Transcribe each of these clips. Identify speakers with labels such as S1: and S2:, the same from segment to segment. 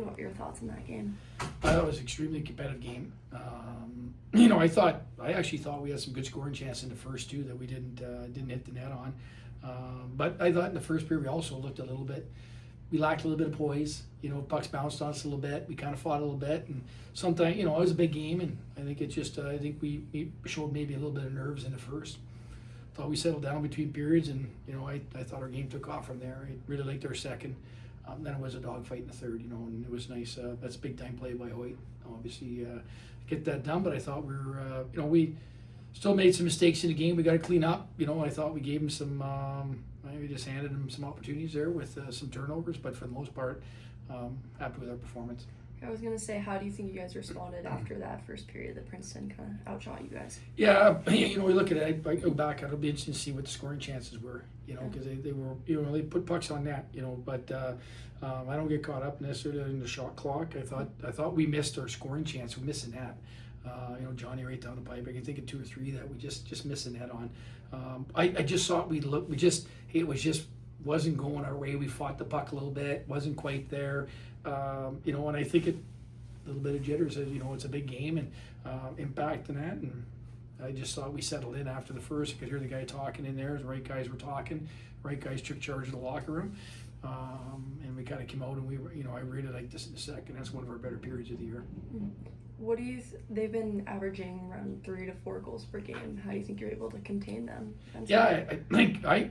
S1: Princeton. What were your thoughts on that game?
S2: I thought it was an extremely competitive game. I actually thought we had some good scoring chances in the first two that we didn't hit the net on. But I thought in the first period we also looked a little bit. We lacked a little bit of poise. Pucks bounced on us a little bit. We kind of fought a little bit, and sometimes it was a big game, and I think I think we showed maybe a little bit of nerves in the first. Thought we settled down between periods, and I thought our game took off from there. I really liked our second. Then it was a dogfight in the third, and it was nice. That's big time play by Hoyt. Obviously, get that done. But I thought we still made some mistakes in the game. We got to clean up. I thought we gave him some. We just handed him some opportunities there with some turnovers. But for the most part, happy with our performance.
S1: I was going to say, how do you think you guys responded after that first period that Princeton kind of outshot you guys?
S2: Yeah, we look at it. I go back. It'll be interesting to see what the scoring chances were. Because they were, they put pucks on net. But I don't get caught up necessarily in the shot clock. I thought we missed our scoring chance. We missed a net. Johnny right down the pipe. I can think of 2 or 3 that we just missed a net on. I just thought it wasn't going our way. We fought the puck a little bit. Wasn't quite there. And I think a little bit of jitters. It's a big game and impact in that. And I just thought we settled in after the first. I could hear the guy talking in there. The right guys were talking. Right guys took charge of the locker room. And we kind of came out and I really liked this in the second. That's one of our better periods of the year.
S1: What do you? They've been averaging around 3 to 4 goals per game. How do you think you're able to contain them?
S2: Yeah, I think at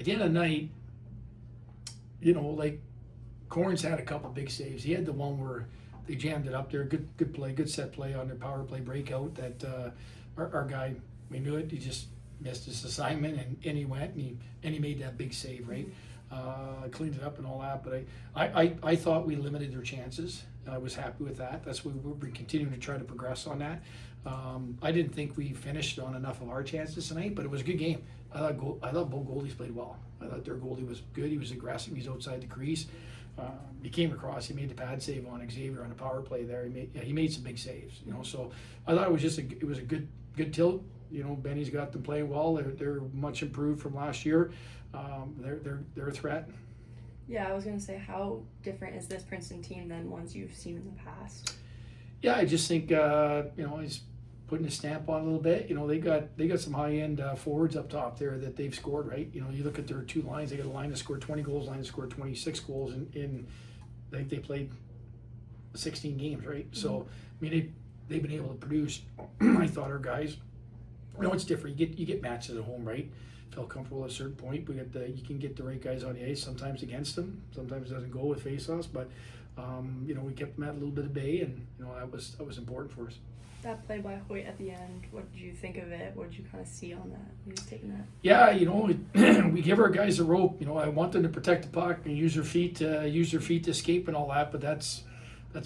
S2: the end of the night, Corn's had a couple big saves. He had the one where they jammed it up there. Good play, good set play on their power play breakout. That our guy, we knew it. He just missed his assignment, and he went and he made that big save, right? Cleaned it up and all that. But I thought we limited their chances. I was happy with that. That's what we're continuing to try to progress on that. I didn't think we finished on enough of our chances tonight, but it was a good game. I thought both goalies played well. I thought their goalie was good. He was aggressive. He's outside the crease. He came across. He made the pad save on Xavier on the power play there. He made some big saves. So I thought it was a good tilt. Benny's got them playing well. They're much improved from last year. They're a threat.
S1: Yeah, I was going to say, how different is this Princeton team than ones you've seen in the past?
S2: Yeah, I just think he's putting a stamp on a little bit. They got some high end forwards up top there that they've scored. Right. You look at their 2 lines. They got a line that scored 20 goals, line that scored 26 goals in I think they played 16 games. Right. Mm-hmm. So they've been able to produce. I thought our guys. It's different. You get matches at home, right? Felt comfortable at a certain point. You can get the right guys on the ice sometimes against them. Sometimes it doesn't go with faceoffs, but we kept them at a little bit of bay, and that was important for us.
S1: That play by Hoyt at the end, what did you think of it? What did you kind of see on that? He was taking that.
S2: Yeah, we give our guys a rope. I want them to protect the puck and use their feet to escape and all that, but that's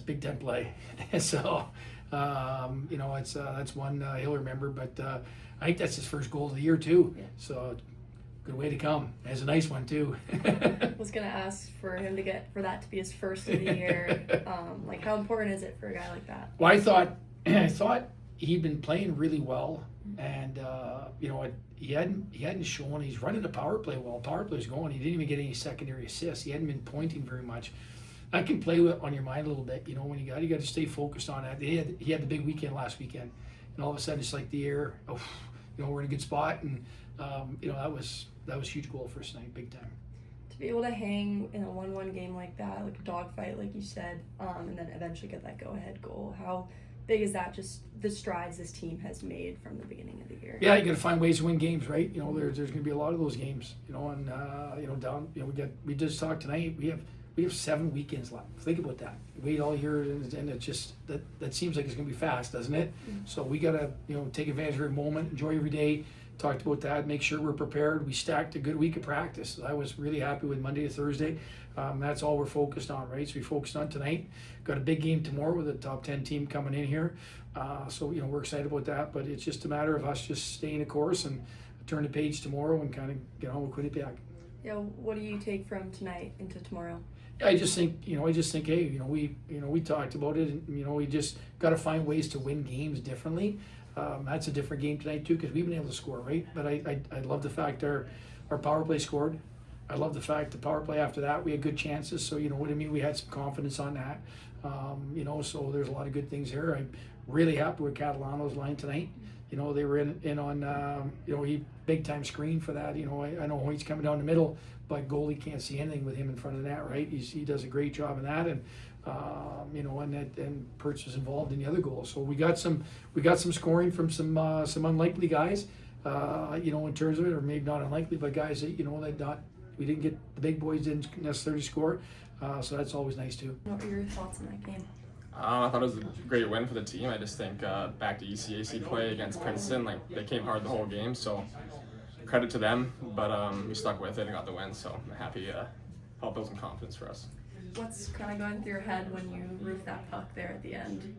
S2: big time play. So that's one he'll remember, but I think that's his first goal of the year too. Yeah. So good way to come. It's a nice one too.
S1: I was gonna ask for that to be his first of the year. How important is it for a guy like that?
S2: Well, I thought he'd been playing really well, and he hadn't shown. He's running the power play well. Power play's going. He didn't even get any secondary assists. He hadn't been pointing very much. That can play on your mind a little bit. When you got to stay focused on that. He had the big weekend last weekend, and all of a sudden it's like the air. We're in a good spot, and that was a huge goal for us tonight, big time.
S1: To be able to hang in a 1-1 game like that, like a dogfight, like you said, and then eventually get that go-ahead goal, how big is that? Just the strides this team has made from the beginning of the year.
S2: Yeah, you got to find ways to win games, right? There's going to be a lot of those games. We just talked tonight. We have 7 weekends left. Think about that. Wait all year, and it just that seems like it's going to be fast, doesn't it? Mm-hmm. So we got to take advantage of every moment, enjoy every day. Talked about that. Make sure we're prepared. We stacked a good week of practice. I was really happy with Monday to Thursday. That's all we're focused on, right? So we focused on tonight. Got a big game tomorrow with a top 10 team coming in here. So we're excited about that. But it's just a matter of us just staying the course and turn the page tomorrow and kind of get on with Quinnipiac.
S1: Yeah. What do you take from tonight into tomorrow?
S2: I just think, hey, we talked about it, and we just got to find ways to win games differently. That's a different game tonight too, because we've been able to score, right? But I love the fact our power play scored. I love the fact the power play after that, we had good chances. So, you know what I mean? We had some confidence on that. You know, so there's a lot of good things here. I'm really happy with Catalano's line tonight. You know, they were in on, you know, he big time screen for that. You know, I know Hoyt's coming down the middle, but goalie can't see anything with him in front of the net, right? He does a great job in that. And, you know, and Perch was involved in the other goal. So we got some scoring from some unlikely guys, you know, in terms of it, or maybe not unlikely, but guys that, you know, we didn't get, the big boys didn't necessarily score. So that's always nice too.
S1: What were your thoughts on that game?
S3: I thought it was a great win for the team. I just think back to ECAC play against Princeton, like they came hard the whole game, so credit to them. But we stuck with it and got the win, so I'm happy helped build some confidence for us.
S1: What's kind of going through your head when you roofed that puck there at the end?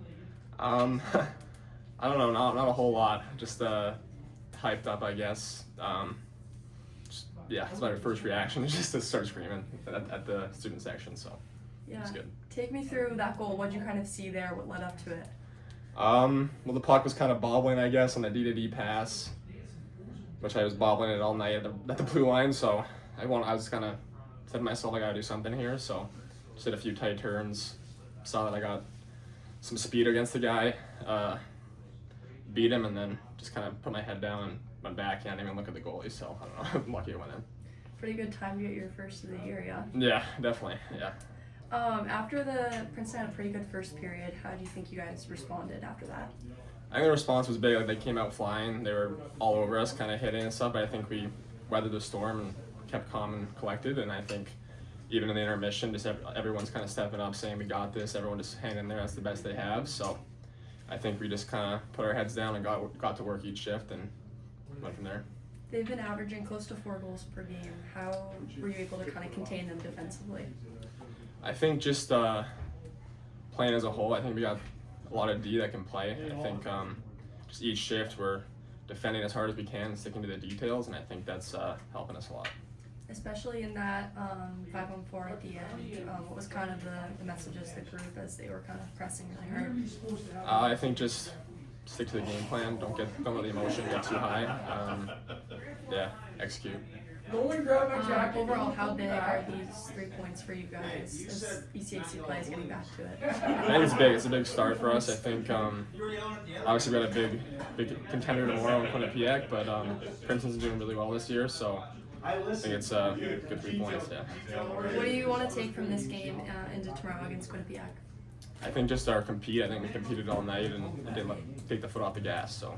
S3: I don't know, not a whole lot. Just hyped up, I guess. Yeah, that's my first reaction, just to start screaming at the student section. So
S1: Yeah.
S3: it's good.
S1: Take me through that goal. What did you kind of see there? What led up to it?
S3: Well, the puck was kind of bobbling, I guess, on the D-to-D pass, which I was bobbling it all night at the blue line. So I was kind of said to myself, I gotta do something here. So just did a few tight turns, saw that I got some speed against the guy, beat him, and then just kind of put my head down and went back. Can't even look at the goalie. So I don't know. I'm lucky it went in.
S1: Pretty good time to get your first of the year, yeah.
S3: Yeah, definitely. Yeah.
S1: After the Princeton had a pretty good first period, how do you think you guys responded after that?
S3: I think the response was big. Like they came out flying. They were all over us, kind of hitting and stuff. But I think we weathered the storm and kept calm and collected. And I think even in the intermission, just everyone's kind of stepping up, saying we got this. Everyone just hanging in there. That's the best they have. So I think we just kind of put our heads down and got to work each shift and went from there.
S1: They've been averaging close to 4 goals per game. How were you able to kind of contain them defensively?
S3: I think just playing as a whole, I think we got a lot of D that can play. I think just each shift we're defending as hard as we can, sticking to the details, and I think that's helping us a lot.
S1: Especially in that 5-on-4 at the end, what was kind of the messages the group as they were kind of pressing really hard?
S3: I think just stick to the game plan. Don't let the emotion get too high. Yeah, execute.
S1: Overall, how big are these 3 points for you guys as ECAC play is getting back to it?
S3: I think it's big. It's a big start for us. I think obviously we got a big contender tomorrow in Quinnipiac, but Princeton's doing really well this year, so I think it's a good 3 points. Yeah.
S1: What do you want to take from this game into tomorrow against Quinnipiac?
S3: I think just our compete. I think we competed all night and didn't take the foot off the gas. So.